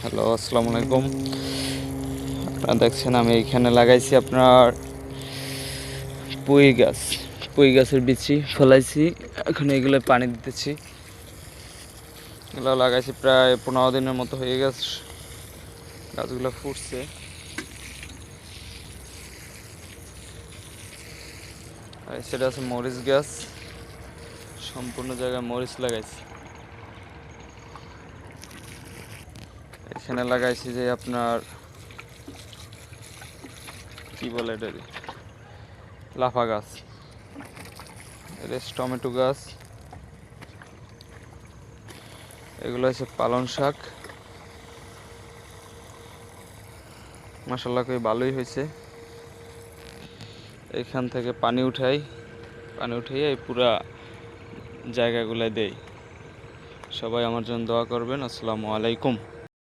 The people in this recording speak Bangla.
হ্যালো, আসসালামু আলাইকুম। আপনারা দেখছেন আমি এইখানে লাগাইছি আপনার পুঁই গাছ। পুঁই গাছের বিচি ফলাইছি, এখন এগুলো পানি দিতেছি। এগুলো লাগাইছি প্রায় 15 দিনের মতো হয়ে গেছে, গাছগুলো ফুটছে। আর সেটা আছে মরিচ গাছ, সম্পূর্ণ জায়গায় মরিচ লাগাইছি। এখানে লাগাইছি যে আপনার কি বলে এটা, লাফা গাছ, টমেটো গাছ, এগুলো হচ্ছে পালং শাক। মাশাআল্লাহ খুবই ভালোই হয়েছে। এখান থেকে পানি উঠাই এই পুরা জায়গাগুলো দেই। সবাই আমার জন্য দোয়া করবেন। আসসালামু আলাইকুম।